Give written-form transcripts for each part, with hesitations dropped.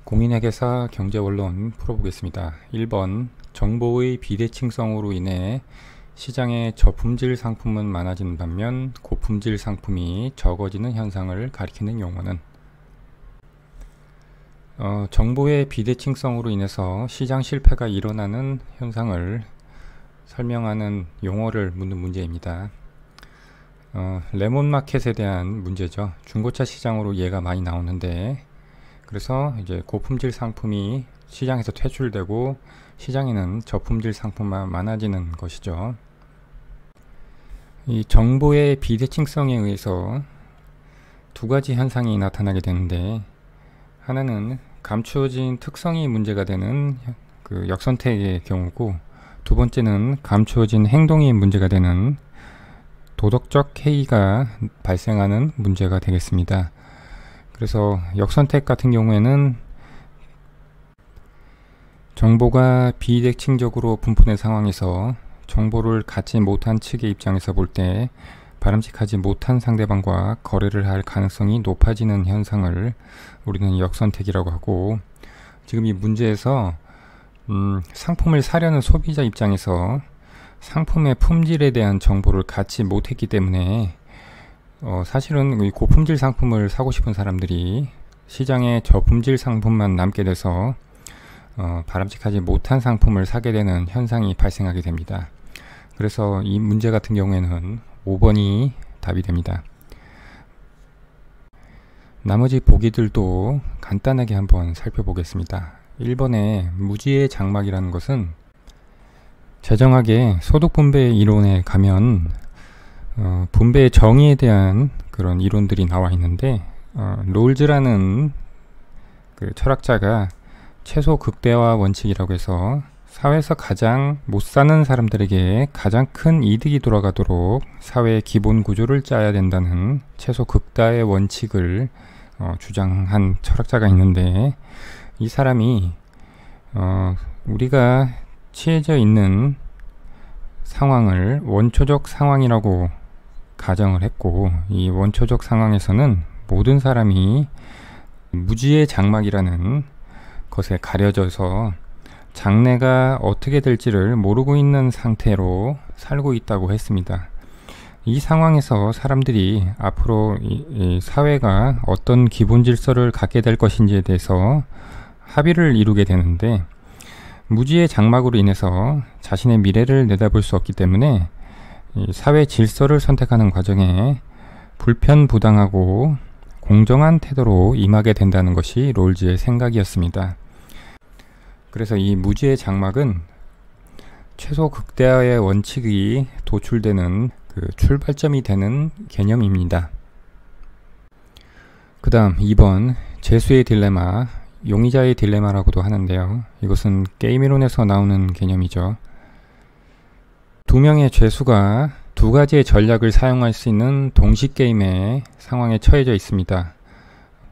공인회계사 경제원론 풀어보겠습니다. 1번 정보의 비대칭성으로 인해 시장에 저품질 상품은 많아지는 반면 고품질 상품이 적어지는 현상을 가리키는 용어는 정보의 비대칭성으로 인해서 시장 실패가 일어나는 현상을 설명하는 용어를 묻는 문제입니다. 레몬마켓에 대한 문제죠. 중고차 시장으로 얘가 많이 나오는데, 그래서 이제 고품질 상품이 시장에서 퇴출되고 시장에는 저품질 상품만 많아지는 것이죠. 이 정보의 비대칭성에 의해서 두 가지 현상이 나타나게 되는데, 하나는 감추어진 특성이 문제가 되는 그 역선택의 경우고, 두 번째는 감추어진 행동이 문제가 되는 도덕적 해이가 발생하는 문제가 되겠습니다. 그래서 역선택 같은 경우에는 정보가 비대칭적으로 분포된 상황에서 정보를 갖지 못한 측의 입장에서 볼 때 바람직하지 못한 상대방과 거래를 할 가능성이 높아지는 현상을 우리는 역선택이라고 하고, 지금 이 문제에서 상품을 사려는 소비자 입장에서 상품의 품질에 대한 정보를 갖지 못했기 때문에 사실은 고품질 상품을 사고 싶은 사람들이 시장에 저품질 상품만 남게 돼서 바람직하지 못한 상품을 사게 되는 현상이 발생하게 됩니다. 그래서 이 문제 같은 경우에는 5번이 답이 됩니다. 나머지 보기들도 간단하게 한번 살펴보겠습니다. 1번의 무지의 장막이라는 것은 재정학의 소득분배 이론에 가면 분배의 정의에 대한 그런 이론들이 나와 있는데, 롤즈라는 그 철학자가 최소 극대화 원칙이라고 해서 사회에서 가장 못 사는 사람들에게 가장 큰 이득이 돌아가도록 사회의 기본 구조를 짜야 된다는 최소 극대화의 원칙을 주장한 철학자가 있는데, 이 사람이 우리가 처해져 있는 상황을 원초적 상황이라고 가정을 했고, 이 원초적 상황에서는 모든 사람이 무지의 장막이라는 것에 가려져서 장래가 어떻게 될지를 모르고 있는 상태로 살고 있다고 했습니다. 이 상황에서 사람들이 앞으로 이 사회가 어떤 기본 질서를 갖게 될 것인지에 대해서 합의를 이루게 되는데, 무지의 장막으로 인해서 자신의 미래를 내다볼 수 없기 때문에 이 사회 질서를 선택하는 과정에 불편부당하고 공정한 태도로 임하게 된다는 것이 롤즈의 생각이었습니다. 그래서 이 무지의 장막은 최소 극대화의 원칙이 도출되는 그 출발점이 되는 개념입니다. 그 다음 2번 재수의 딜레마, 용의자의 딜레마라고도 하는데요. 이것은 게임이론에서 나오는 개념이죠. 두 명의 죄수가 두 가지의 전략을 사용할 수 있는 동시 게임의 상황에 처해져 있습니다.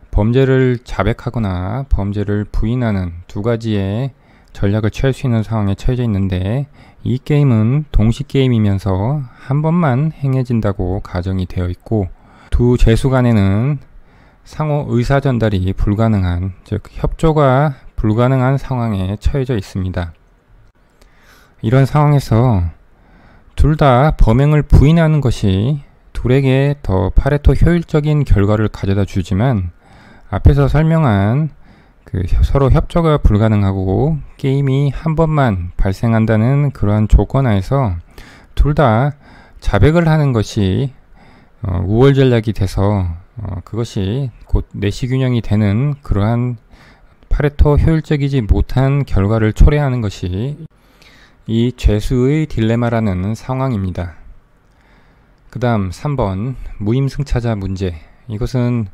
범죄를 자백하거나 범죄를 부인하는 두 가지의 전략을 취할 수 있는 상황에 처해져 있는데, 이 게임은 동시 게임이면서 한 번만 행해진다고 가정이 되어 있고, 두 죄수 간에는 상호 의사 전달이 불가능한, 즉 협조가 불가능한 상황에 처해져 있습니다. 이런 상황에서 둘 다 범행을 부인하는 것이 둘에게 더 파레토 효율적인 결과를 가져다 주지만, 앞에서 설명한 그 서로 협조가 불가능하고 게임이 한 번만 발생한다는 그러한 조건 하에서 둘 다 자백을 하는 것이 우월 전략이 돼서 그것이 곧 내시균형이 되는 그러한 파레토 효율적이지 못한 결과를 초래하는 것이 이 죄수의 딜레마라는 상황입니다. 그 다음 3번 무임승차자 문제. 이것은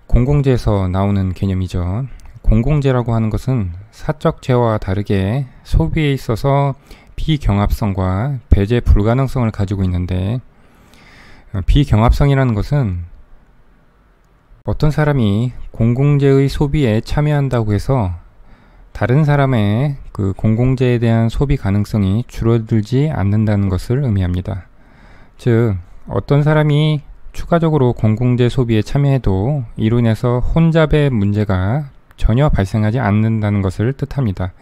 공공재에서 나오는 개념이죠. 공공재라고 하는 것은 사적재와 다르게 소비에 있어서 비경합성과 배제 불가능성을 가지고 있는데, 비경합성이라는 것은 어떤 사람이 공공재의 소비에 참여한다고 해서 다른 사람의 그 공공재에 대한 소비 가능성이 줄어들지 않는다는 것을 의미합니다. 즉, 어떤 사람이 추가적으로 공공재 소비에 참여해도 이로 인해서 혼잡의 문제가 전혀 발생하지 않는다는 것을 뜻합니다.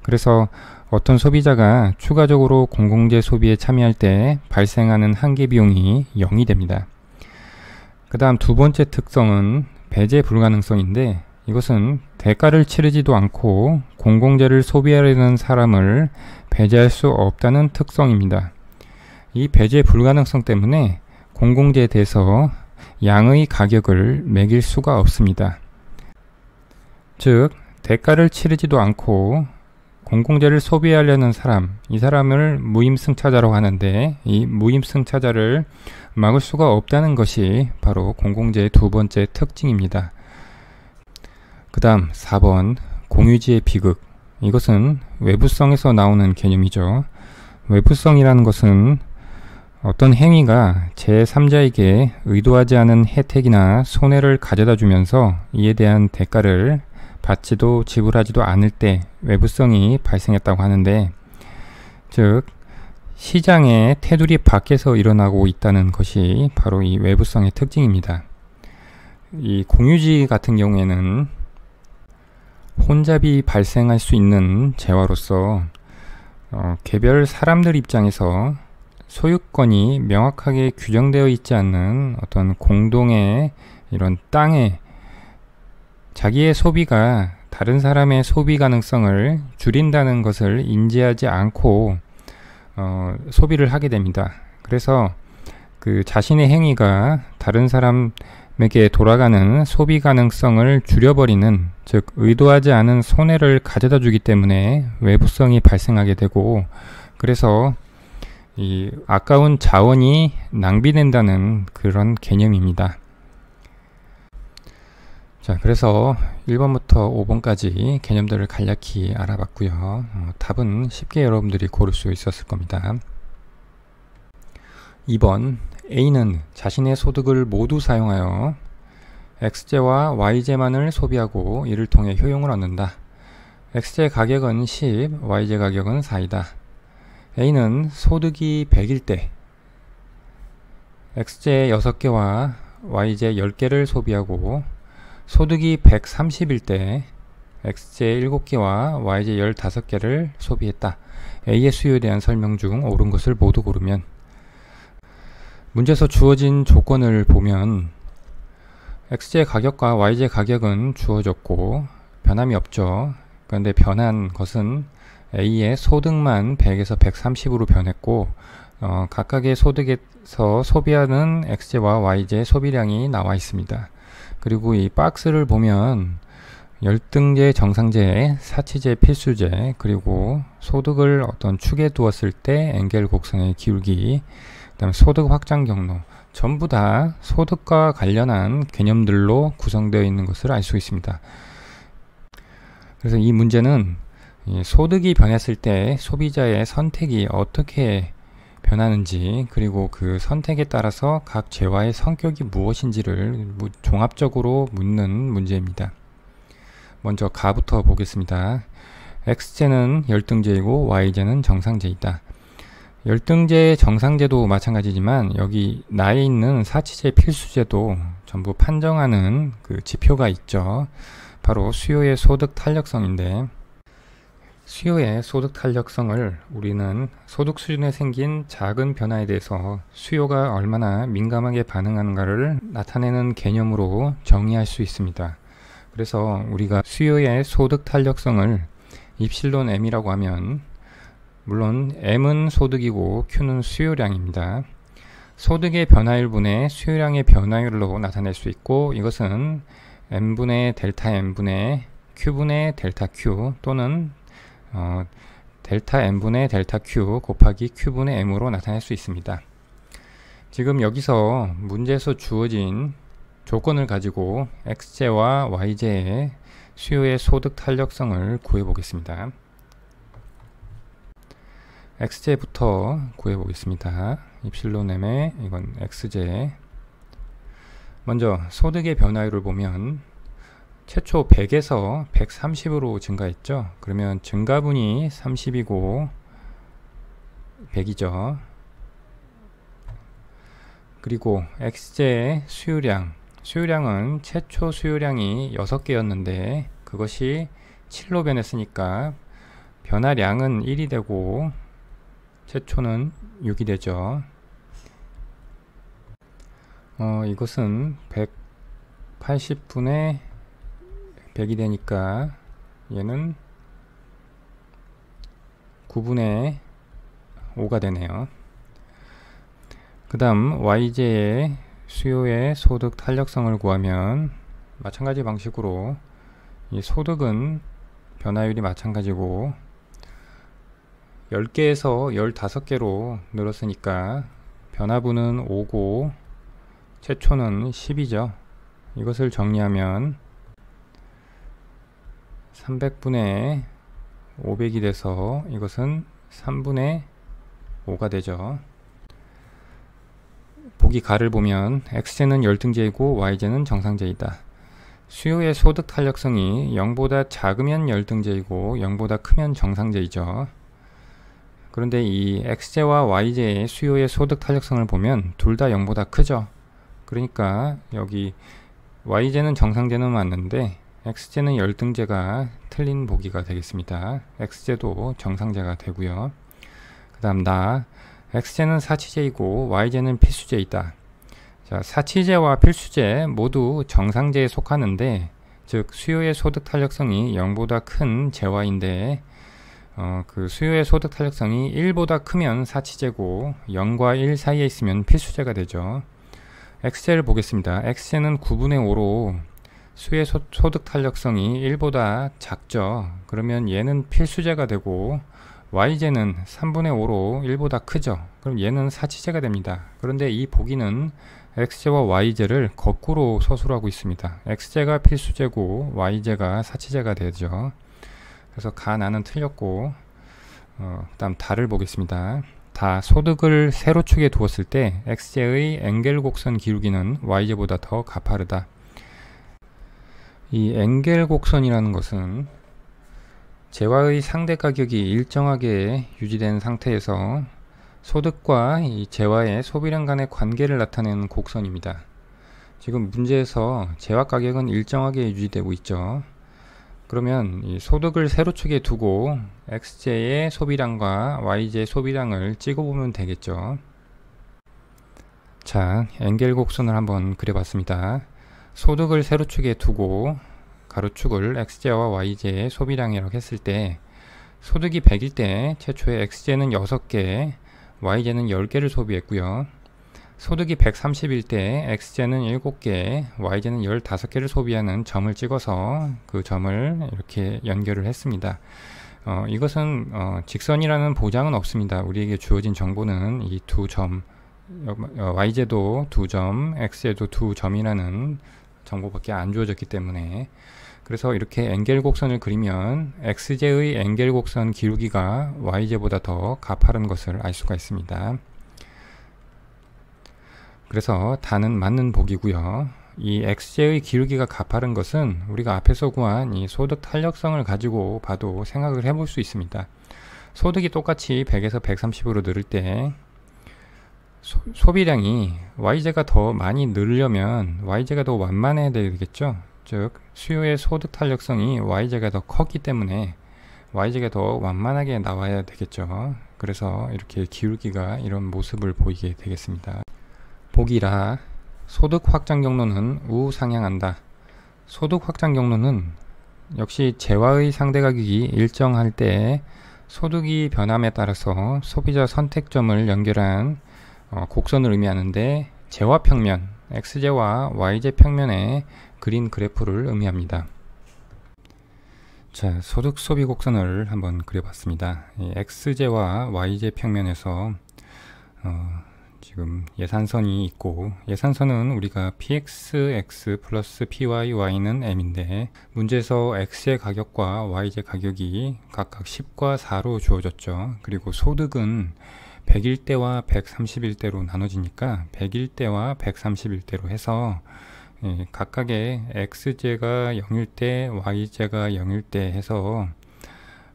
그래서 어떤 소비자가 추가적으로 공공재 소비에 참여할 때 발생하는 한계 비용이 0이 됩니다. 그 다음 두 번째 특성은 배제 불가능성인데, 이것은 대가를 치르지도 않고 공공재를 소비하려는 사람을 배제할 수 없다는 특성입니다. 이 배제 불가능성 때문에 공공재에 대해서 양의 가격을 매길 수가 없습니다. 즉, 대가를 치르지도 않고 공공재를 소비하려는 사람, 이 사람을 무임승차자라고 하는데, 이 무임승차자를 막을 수가 없다는 것이 바로 공공재의 두 번째 특징입니다. 그 다음 4번 공유지의 비극. 이것은 외부성에서 나오는 개념이죠. 외부성이라는 것은 어떤 행위가 제3자에게 의도하지 않은 혜택이나 손해를 가져다 주면서 이에 대한 대가를 받지도 지불하지도 않을 때 외부성이 발생했다고 하는데, 즉 시장의 테두리 밖에서 일어나고 있다는 것이 바로 이 외부성의 특징입니다. 이 공유지 같은 경우에는 혼잡이 발생할 수 있는 재화로서 개별 사람들 입장에서 소유권이 명확하게 규정되어 있지 않는 어떤 공동의 이런 땅에 자기의 소비가 다른 사람의 소비 가능성을 줄인다는 것을 인지하지 않고 소비를 하게 됩니다. 그래서 그 자신의 행위가 다른 사람에게 돌아가는 소비 가능성을 줄여버리는, 즉 의도하지 않은 손해를 가져다 주기 때문에 외부성이 발생하게 되고, 그래서 이 아까운 자원이 낭비된다는 그런 개념입니다. 자, 그래서 1번부터 5번까지 개념들을 간략히 알아봤고요. 답은 쉽게 여러분들이 고를 수 있었을 겁니다. 2번, A는 자신의 소득을 모두 사용하여 X제와 Y제만을 소비하고 이를 통해 효용을 얻는다. X제 가격은 10, Y제 가격은 4이다. A는 소득이 100일 때 X제 6개와 Y제 10개를 소비하고, 소득이 130일 때 X제 7개와 Y제 15개를 소비했다. A의 수요에 대한 설명 중 옳은 것을 모두 고르면. 문제에서 주어진 조건을 보면 X제 가격과 Y제 가격은 주어졌고 변함이 없죠. 그런데 변한 것은 A의 소득만 100에서 130으로 변했고, 각각의 소득에서 소비하는 X제와 Y제 소비량이 나와 있습니다. 그리고 이 박스를 보면 열등제, 정상제, 사치제, 필수제, 그리고 소득을 어떤 축에 두었을 때 엥겔 곡선의 기울기, 그 다음에 소득 확장 경로, 전부 다 소득과 관련한 개념들로 구성되어 있는 것을 알 수 있습니다. 그래서 이 문제는 이 소득이 변했을 때 소비자의 선택이 어떻게 변하는지, 그리고 그 선택에 따라서 각 재화의 성격이 무엇인지를 종합적으로 묻는 문제입니다. 먼저 가부터 보겠습니다. X제는 열등제이고 Y제는 정상제이다. 열등제, 정상제도 마찬가지지만 여기 나에 있는 사치제, 필수제도 전부 판정하는 그 지표가 있죠. 바로 수요의 소득 탄력성인데, 수요의 소득 탄력성을 우리는 소득 수준에 생긴 작은 변화에 대해서 수요가 얼마나 민감하게 반응하는가를 나타내는 개념으로 정의할 수 있습니다. 그래서 우리가 수요의 소득 탄력성을 입실론 M이라고 하면, 물론 M은 소득이고 Q는 수요량입니다. 소득의 변화율분의 수요량의 변화율로 나타낼 수 있고, 이것은 M분의 델타 M분의 Q분의 델타 Q 또는 델타 M분의 델타 Q 곱하기 Q분의 M으로 나타낼 수 있습니다. 지금 여기서 문제에서 주어진 조건을 가지고 X제와 Y제의 수요의 소득 탄력성을 구해 보겠습니다. X제부터 구해 보겠습니다. 입실론 M의 이건 X제. 먼저 소득의 변화율을 보면 최초 100에서 130으로 증가했죠. 그러면 증가분이 30이고 100이죠. 그리고 X제의 수요량은 최초 수요량이 6개였는데 그것이 7로 변했으니까 변화량은 1이 되고 최초는 6이 되죠. 이것은 180분의 100이 되니까 얘는 9분의 5가 되네요. 그 다음 y제의 수요의 소득 탄력성을 구하면 마찬가지 방식으로 이 소득은 변화율이 마찬가지고 10개에서 15개로 늘었으니까 변화분은 5고 최초는 10이죠. 이것을 정리하면 300분의 500이 돼서 이것은 3분의 5가 되죠. 보기 가를 보면 x제는 열등제이고 y제는 정상제이다. 수요의 소득 탄력성이 0보다 작으면 열등제이고 0보다 크면 정상제이죠. 그런데 이 x제와 y제의 수요의 소득 탄력성을 보면 둘 다 0보다 크죠. 그러니까 여기 y제는 정상제는 맞는데 x제는 열등제가 틀린 보기가 되겠습니다. x제도 정상제가 되고요. 그 다음 x제는 사치제이고 y제는 필수제이다. 자, 사치제와 필수제 모두 정상제에 속하는데 즉 수요의 소득 탄력성이 0보다 큰 제와인데 그 수요의 소득 탄력성이 1보다 크면 사치제고 0과 1 사이에 있으면 필수제가 되죠. x제를 보겠습니다. x제는 9분의 5로 수요의 소득 탄력성이 1보다 작죠. 그러면 얘는 필수제가 되고 y제는 3분의 5로 1보다 크죠. 그럼 얘는 사치제가 됩니다. 그런데 이 보기는 x제와 y제를 거꾸로 서술하고 있습니다. x제가 필수제고 y제가 사치제가 되죠. 그래서 나는 틀렸고 그 다음 다를 보겠습니다. 다 소득을 세로축에 두었을 때 x제의 엥겔 곡선 기울기는 y제보다 더 가파르다. 이 엥겔 곡선이라는 것은 제와의 상대 가격이 일정하게 유지된 상태에서 소득과 이 제와의 소비량 간의 관계를 나타내는 곡선입니다. 지금 문제에서 제와 가격은 일정하게 유지되고 있죠. 그러면 이 소득을 세로축에 두고 x제의 소비량과 y제의 소비량을 찍어보면 되겠죠. 자, 엥겔 곡선을 한번 그려봤습니다. 소득을 세로축에 두고 가로축을 x제와 y제의 소비량이라고 했을 때 소득이 100일 때 최초에 x제는 6개, y제는 10개를 소비했고요. 소득이 130일 때 x제는 7개, y제는 15개를 소비하는 점을 찍어서 그 점을 이렇게 연결을 했습니다. 이것은 직선이라는 보장은 없습니다. 우리에게 주어진 정보는 이 두 점, y제도 2점, x제도 2점이라는 정보밖에 안 주어졌기 때문에 그래서 이렇게 엥겔 곡선을 그리면 x제의 엥겔 곡선 기울기가 y제보다 더 가파른 것을 알 수가 있습니다. 그래서 다는 맞는 보기고요. 이 x제의 기울기가 가파른 것은 우리가 앞에서 구한 이 소득 탄력성을 가지고 봐도 생각을 해볼 수 있습니다. 소득이 똑같이 100에서 130으로 늘을 때 소비량이 y제가 더 많이 늘려면 y제가 더 완만해야 되겠죠. 즉 수요의 소득 탄력성이 y제가 더 컸기 때문에 y제가 더 완만하게 나와야 되겠죠. 그래서 이렇게 기울기가 이런 모습을 보이게 되겠습니다. 보기라 소득 확장 경로는 우상향한다. 소득 확장 경로는 역시 제와의 상대 가격이 일정할 때 소득이 변함에 따라서 소비자 선택점을 연결한 곡선을 의미하는데 제와 평면, x제와 y제 평면에 그린 그래프를 의미합니다. 자, 소득 소비 곡선을 한번 그려봤습니다. x제와 y제 평면에서 지금 예산선이 있고 예산선은 우리가 pxx 플러스 pyy는 m인데 문제에서 x의 가격과 y제 가격이 각각 10과 4로 주어졌죠. 그리고 소득은 100일대와 130일대로 나눠지니까 100일대와 130일대로 해서 각각의 x제가 0일대, y제가 0일대 해서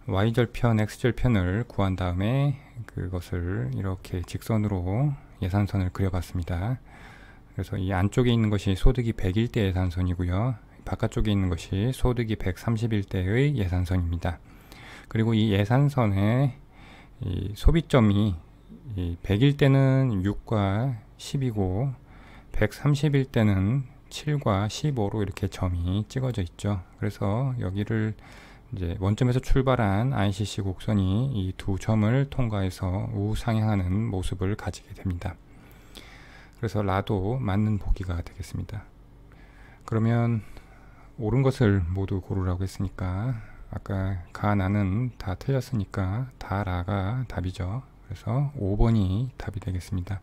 y절편, x절편을 구한 다음에 그것을 이렇게 직선으로 예산선을 그려봤습니다. 그래서 이 안쪽에 있는 것이 소득이 100일대 예산선이고요. 바깥쪽에 있는 것이 소득이 130일대의 예산선입니다. 그리고 이 예산선의 이 소비점이 100일 때는 6과 10이고 130일 때는 7과 15로 이렇게 점이 찍어져 있죠. 그래서 여기를 이제 원점에서 출발한 ICC 곡선이 이 두 점을 통과해서 우상향하는 모습을 가지게 됩니다. 그래서 라도 맞는 보기가 되겠습니다. 그러면 옳은 것을 모두 고르라고 했으니까 아까 가 나는 다 틀렸으니까 다 라가 답이죠. 그래서 5번이 답이 되겠습니다.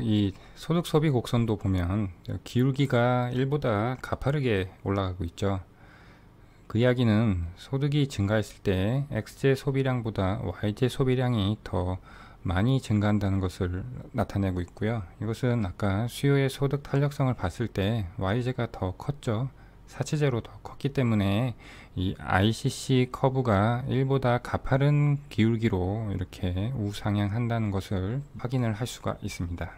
이 소득 소비 곡선도 보면 기울기가 1보다 가파르게 올라가고 있죠. 그 이야기는 소득이 증가했을 때 X제 소비량보다 Y제 소비량이 더 많이 증가한다는 것을 나타내고 있고요. 이것은 아까 수요의 소득 탄력성을 봤을 때 Y제가 더 컸죠. 사치제로 더 컸기 때문에 이 ICC 커브가 1보다 가파른 기울기로 이렇게 우상향한다는 것을 확인을 할 수가 있습니다.